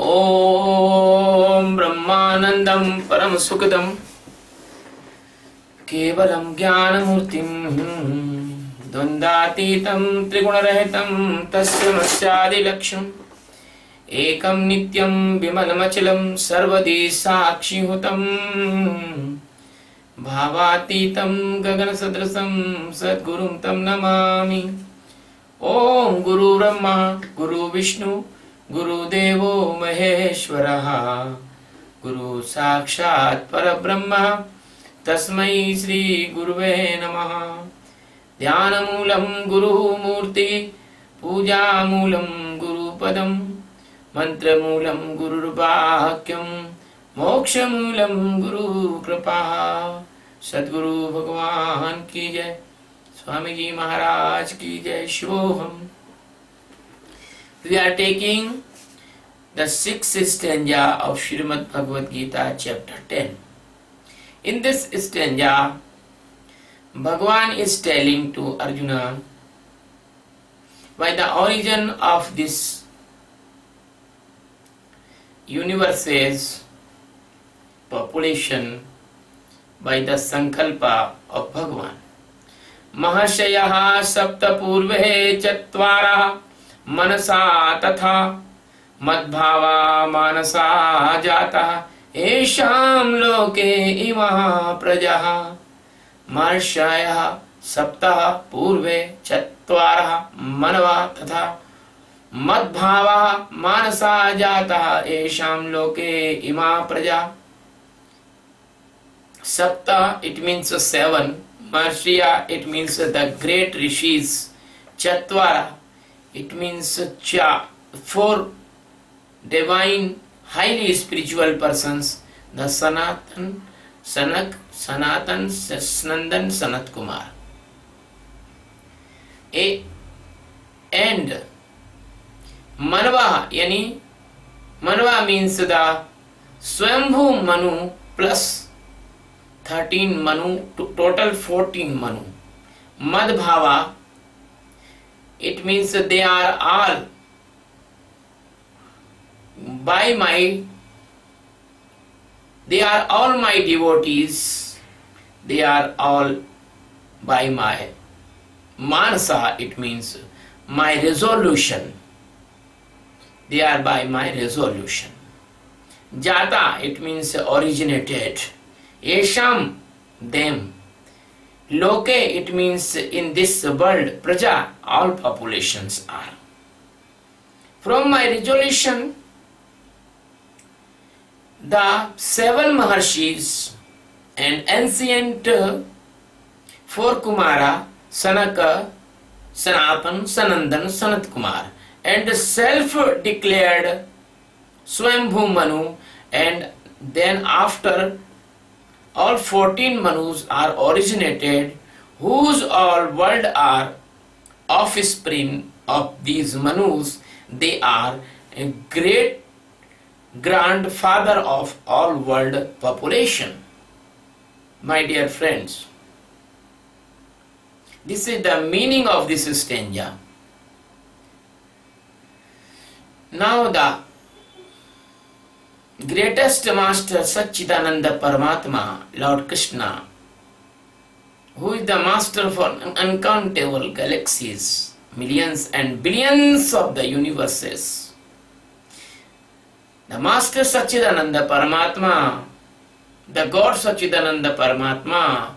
ओम ब्रह्मानंदं परम सुखदं केवलं ज्ञानमूर्तिं द्वन्द्वातीतं त्रिगुणरहितं तस्मैवादिलक्ष्यम् एकं नित्यं विमलमचलं सर्वदी साक्षिभूतं भावातीतं गगनसदृशं सद्गुरुं तं नमामि। ओम गुरु ब्रह्मा गुरु विष्णु गुरुदेवो महेश्वरः गुरु साक्षात् परब्रह्म तस्मै श्री गुरुवे नमः। ध्यानमूलं गुरुमूर्ति पूजामूलं गुरुपदं मंत्रमूलं गुरुर्वाक्यं मोक्षमूलं गुरुकृपा। सद्गुरु भगवान की जय, स्वामी जी महाराज की जय। शिवोहम। We are taking the sixth stanza of Srimad Bhagavad Gita chapter 10. In this stanza, Bhagavan is telling to Arjuna by the origin of this universe's population by the sankalpa of Bhagavan. महर्षयः सप्त पूर्वे चत्वारः मनसा तथा मद्भावा मानसा जातः येषां लोके इमः प्रजाः। महर्षयः सप्त पूर्वे चत्वारः मनवा तथा मद्भावा मानसा जातः येषां लोके इमा प्रजा। सप्त it means seven. Marshiya, it means the great rishis. Chatvara, it means four divine, highly spiritual persons. The Sanatan, Sanak, Sanatan, Sanandan, Sanat Kumar. And Manva, yani Manva means the Swambhu Manu plus 13 Manu, total 14 Manu. Madbhava, it means they are all my devotees. They are all by my manasa, it means my resolution. They are by my resolution. Jata, it means originated. Yesham, them. Loke, it means in this world. Praja, all populations are. From my resolution, the seven Maharshis and ancient four Kumara, Sanaka, Sanatan, Sanandan, Sanat Kumar, and self-declared Swambhu Manu, and then after all 14 Manus are originated, whose all world are offspring of these Manus. They are a great grandfather of all world population. My dear friends, this is the meaning of this stanza. Now the greatest master Satchidananda Paramatma, Lord Krishna, who is the master for uncountable galaxies, millions and billions of the universes. The master Satchidananda Paramatma, the God Satchidananda Paramatma,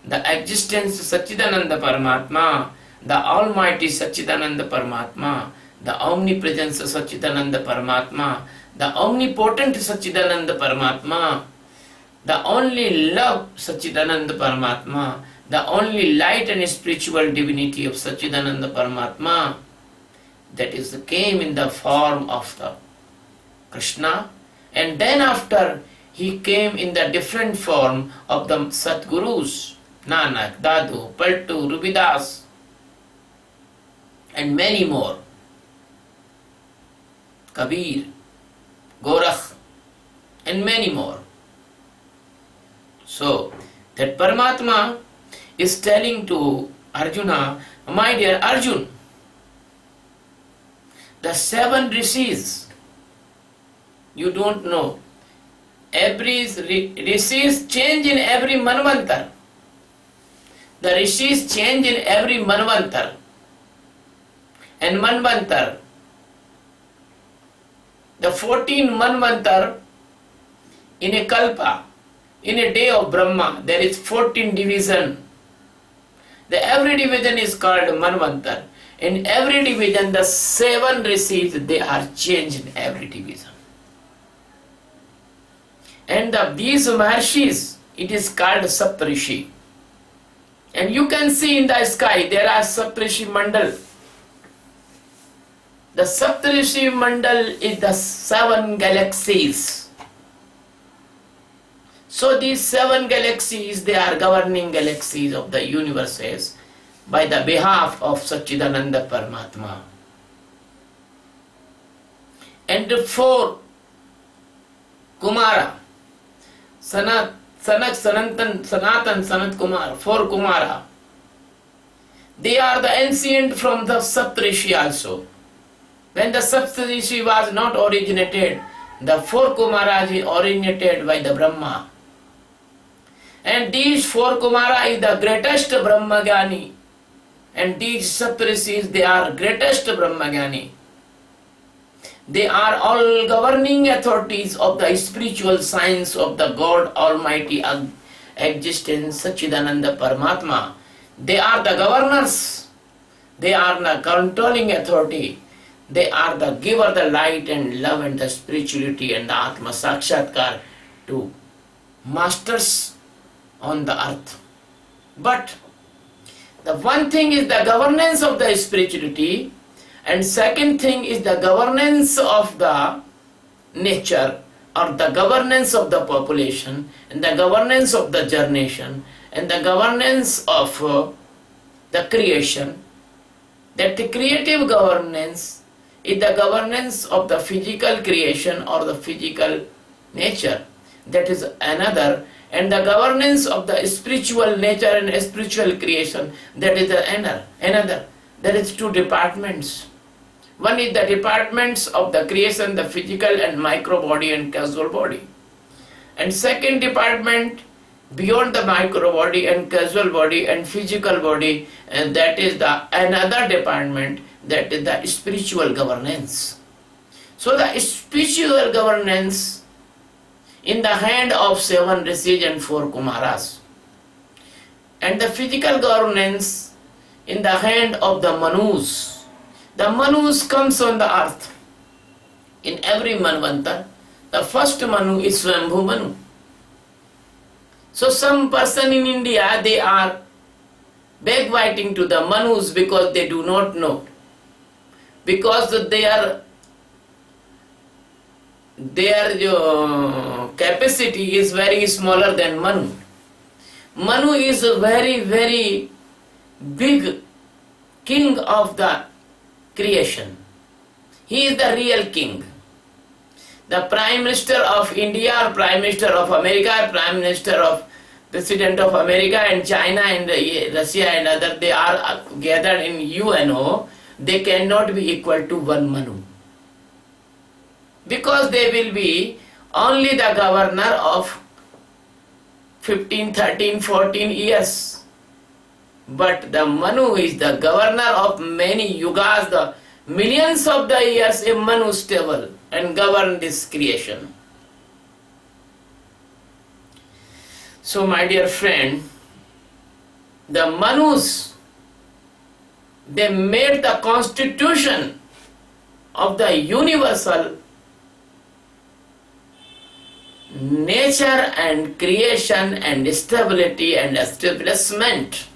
the existence Satchidananda Paramatma, the Almighty Satchidananda Paramatma, the omnipresence Satchidananda Paramatma, the omnipotent Satchidananda Paramatma, the only love Satchidananda Paramatma, the only light and spiritual divinity of Satchidananda Paramatma, that is came in the form of the Krishna, and then after he came in the different form of the Satgurus, Nanak, Dadu, Paltu, Rubidas, and many more, Kabir, Gorakh, and many more. So, that Paramatma is telling to Arjuna, my dear Arjun, the seven rishis You don't know. Every rishis change in every manvantar. The rishis change in every manvantar. And manvantar, the 14 manvantar in a kalpa, in a day of Brahma, there is 14 division. Every division is called manvantar. In every division, the 7 rishis, they are changed in every division. And these Maharshis, it is called Saptarishi. And you can see in the sky, there are Saptarishi Mandal. The Saptarishi Mandal is the 7 galaxies. So these 7 galaxies, they are governing galaxies of the universes by the behalf of Satchidananda Paramatma. And the 4 Kumara, Sanak, Sanatan, Sanat Kumar, 4 Kumara, they are the ancient from the Saptarishi also. When the Saptarishi was not originated, the 4 Kumaras is originated by the Brahma. And these 4 Kumara is the greatest Brahmagani. And these Saptarishis, they are greatest Brahmagani. They are all governing authorities of the spiritual science of the God Almighty existence, Satchidananda Paramatma. They are the governors. They are the controlling authority. They are the giver, the light and love and the spirituality and the Atma Sakshatkar to masters on the earth. But the one thing is the governance of the spirituality, and second thing is the governance of the nature or the governance of the population and the governance of the generation and the governance of the creation. That the creative governance is the governance of the physical creation or the physical nature. That is another. And the governance of the spiritual nature and spiritual creation, that is another. There is 2 departments. One is the departments of the creation, the physical and micro body and causal body. And second department, beyond the micro body and causal body and physical body, and that is the another department, that is the spiritual governance. So the spiritual governance in the hand of 7 rishis and 4 kumaras, and the physical governance in the hand of the manus. The manus comes on the earth in every manvanta. The first manu is Swambhu Manu. So some person in India, they are backbiting to the manus because they do not know, because their capacity is very smaller than Manu. Manu is a very, very big king of the creation. He is the real king. The Prime Minister of India, or Prime Minister of America, Prime Minister of President of America and China and Russia and other, they are gathered in UNO, they cannot be equal to one Manu. Because they will be only the governor of 15, 13, 14 years. But the Manu is the governor of many yugas, the millions of the years a Manu stable and govern this creation. So my dear friend, the Manus, they made the constitution of the universal nature and creation and stability and establishment.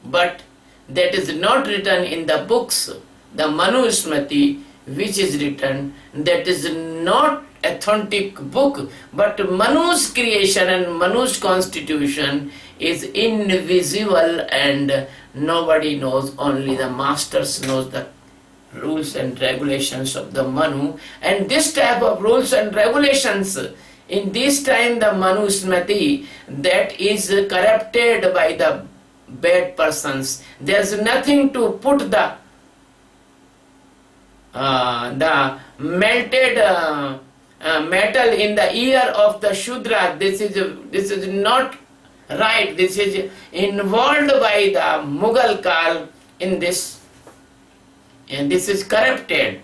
But that is not written in the books, the Manu Smriti, which is written, that is not authentic book, but Manu's creation and Manu's constitution is invisible and nobody knows, only the masters knows the rules and regulations of the Manu. And this type of rules and regulations, in this time the Manu Smriti, that is corrupted by the bad persons. There's nothing to put the melted metal in the ear of the Shudra. This is not right. This is involved by the Mughal Kal in this, and this is corrupted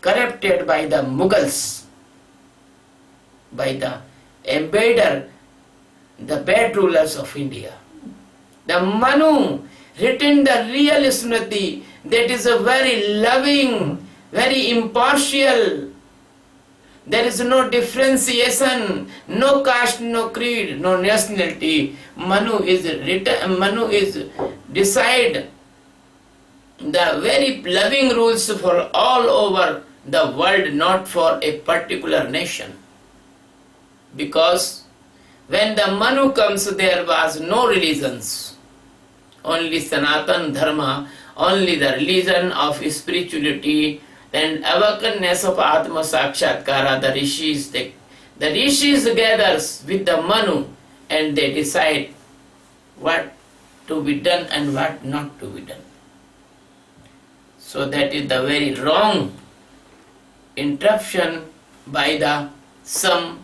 by the Mughals, by the invader, the bad rulers of India. The Manu written the real Smriti, that is a very loving, very impartial. There is no differentiation, no caste, no creed, no nationality. Manu is decide the very loving rules for all over the world, not for a particular nation. Because when the Manu comes, there was no religions, only Sanatan Dharma, only the religion of spirituality and awakeness of Atma Sakshatkara. The Rishis gathers with the Manu and they decide what to be done and what not to be done. So that is the very wrong interruption by the some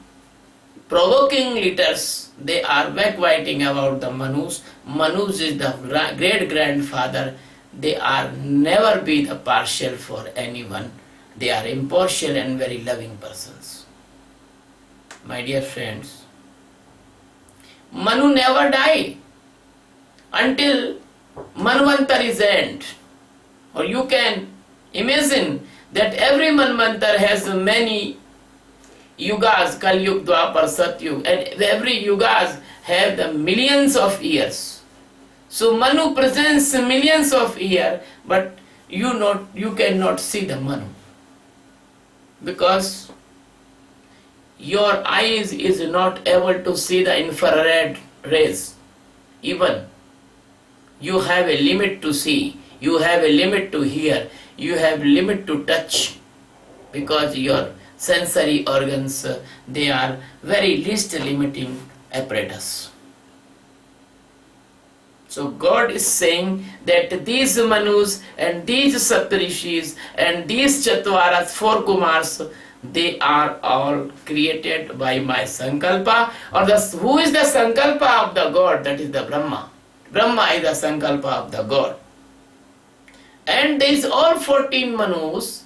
provoking leaders. They are backbiting about the Manus. Manus is the great grandfather. They are never be the partial for anyone. They are impartial and very loving persons. My dear friends, Manu never die until Manvantar is end. Or you can imagine that every Manvantar has many yugas, Kali Yuga, Dwapar, Satyug, and every yugas have the millions of years. So Manu presents millions of years, but you cannot see the Manu, because your eyes is not able to see the infrared rays. Even you have a limit to see, you have a limit to hear, you have limit to touch, because your sensory organs, they are very least limiting apparatus. So God is saying that these Manus and these Saptarishis and these Chatvaras, 4 Kumars, they are all created by my Sankalpa. Or who is the Sankalpa of the God? That is the Brahma. Brahma is the Sankalpa of the God. And these all 14 Manus,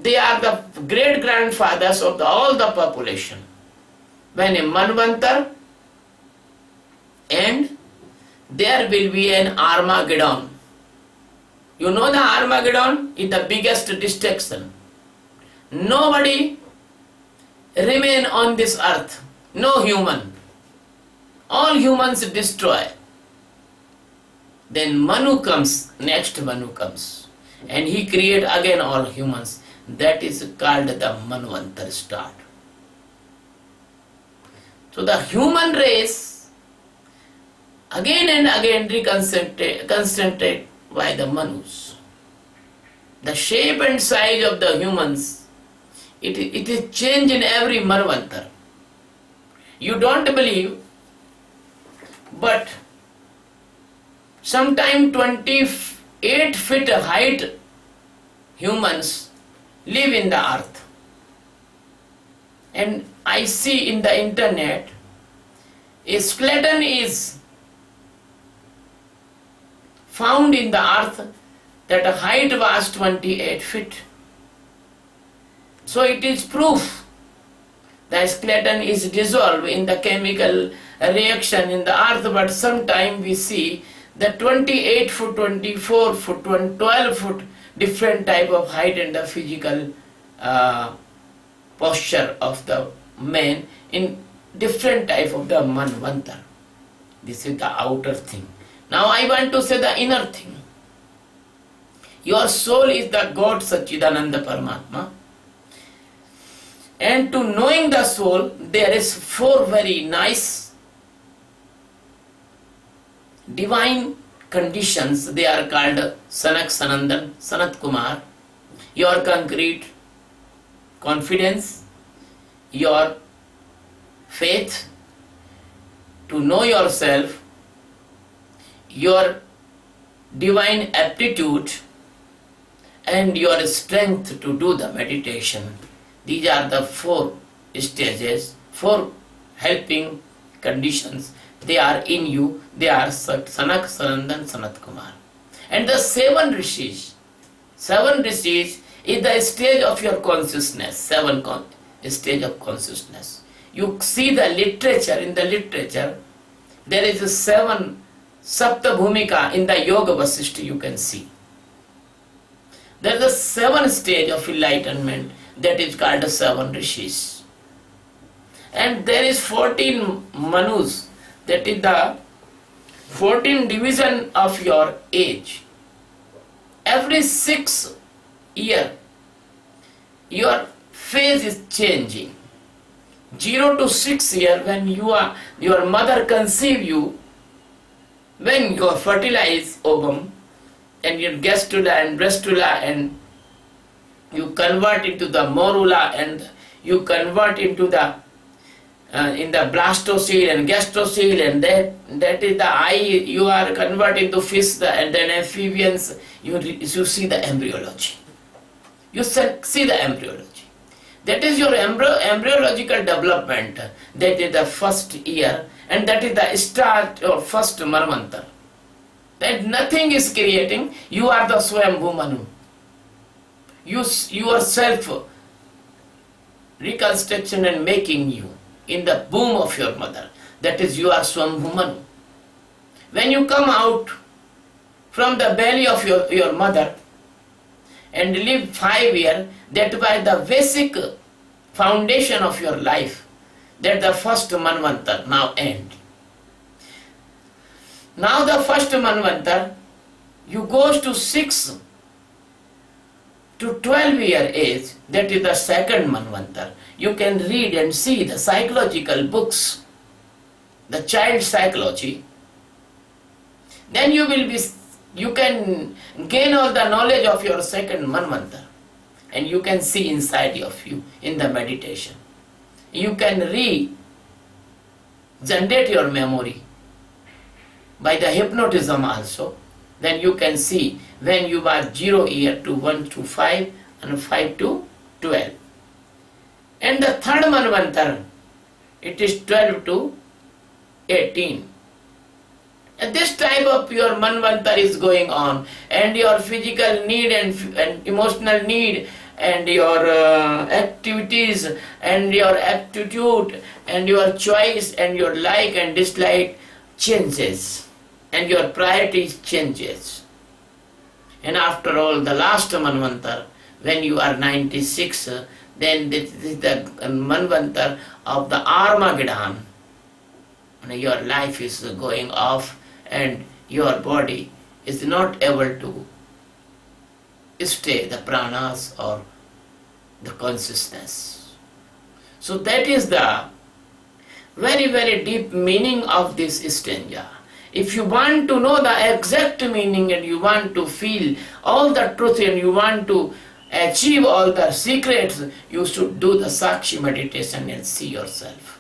they are the great grandfathers of all the population. When a Manvantar, and there will be an Armageddon. You know the Armageddon is the biggest destruction. Nobody remain on this earth. No human. All humans destroy. Then Manu comes, next Manu comes. And he create again all humans. That is called the Manvantar start. So the human race again and again reconcentrate by the Manus. The shape and size of the humans, it is changed in every Manvantar. You don't believe, but sometime 28 feet height humans live in the earth. And I see in the internet, a skeleton is found in the earth that the height was 28 feet. So it is proof the skeleton is dissolved in the chemical reaction in the earth, but sometime we see the 28 foot, 24 foot, 12 foot, different type of height and the physical posture of the man in different type of the Manvantar. This is the outer thing. Now I want to say the inner thing. Your soul is the God Satchidananda Paramatma. And to knowing the soul, there is 4 very nice divine conditions. They are called Sanak Sanandan, Sanat Kumar. Your concrete confidence, your faith to know yourself, your divine aptitude, and your strength to do the meditation. These are the 4 stages, 4 helping conditions. They are in you. They are Sanak, Sanandan, Sanat Kumar. And the 7 rishis. 7 rishis is the stage of your consciousness. 7 stage of consciousness. You see the literature, in the literature, there is a 7 Sapta Bhumika in the Yoga Vasishtha you can see. There is a 7 stage of enlightenment that is called the 7 rishis. And there is 14 manus, that is the 14 division of your age. Every 6 year, your phase is changing. 0 to 6 year, when your mother conceive you, when you fertilize ovum, and your gastrula and breastula, and you convert into the morula, and you convert into the in the blastocele and gastrocele, and that is the eye, you are converted to fish, and then amphibians, you see the embryology. You see the embryology. That is your embryological development. That is the first year, and that is the start of first Manvantar. That nothing is creating, you are the Swayambhu Manu. You yourself reconstruction and making you in the womb of your mother. That is, you are Swayambhu Manu. When you come out from the belly of your mother and live 5 years, that was the basic foundation of your life. That the first Manvantar now end. Now the first Manvantar, you goes to 6 to 12 year age, that is the second Manvantar. You can read and see the psychological books, the child psychology. Then you can gain all the knowledge of your second Manvantar, and you can see inside of you in the meditation. You can generate your memory by the hypnotism also. Then you can see when you are 0 year to 1 to 5 and 5 to 12. And the third Manvantar, it is 12 to 18. And this type of your Manvantar is going on, and your physical need and emotional need, and your activities and your aptitude and your choice and your like and dislike changes, and your priorities changes. And after all, the last Manvantar, when you are 96, then this is the Manvantar of the Armageddon. And your life is going off, and your body is not able to stay the pranas or the consciousness. So that is the very, very deep meaning of this stanza. If you want to know the exact meaning, and you want to feel all the truth, and you want to achieve all the secrets, you should do the Sakshi meditation and see yourself.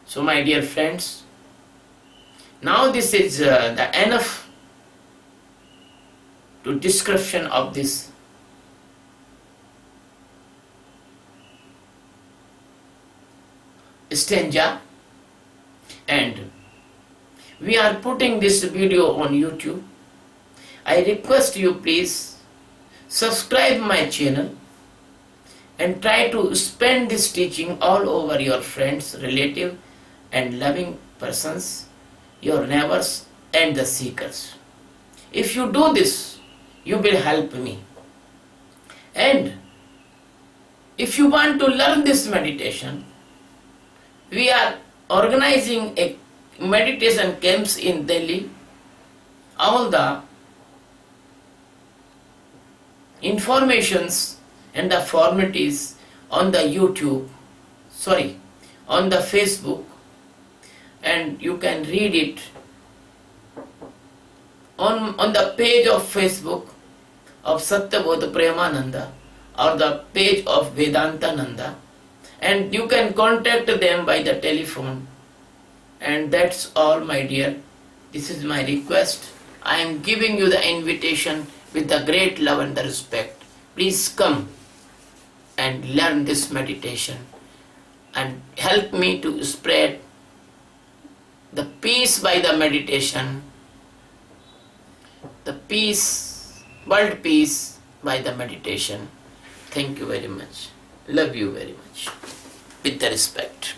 So my dear friends, now this is the enough to description of this stanza, and we are putting this video on YouTube. I request you, please subscribe my channel and try to spread this teaching all over your friends, relatives and loving persons, your neighbors and the seekers. If you do this, you will help me. And if you want to learn this meditation, we are organizing a meditation camps in Delhi. All the informations and the formalities on the YouTube, on the Facebook, and you can read it on the page of Facebook of Satyabodha Premananda or the page of Vedantananda, and you can contact them by the telephone. And that's all, my dear. This is my request. I am giving you the invitation with the great love and the respect. Please come and learn this meditation and help me to spread the peace by the meditation, the peace, world peace by the meditation. Thank you very much. Love you very much. With the respect.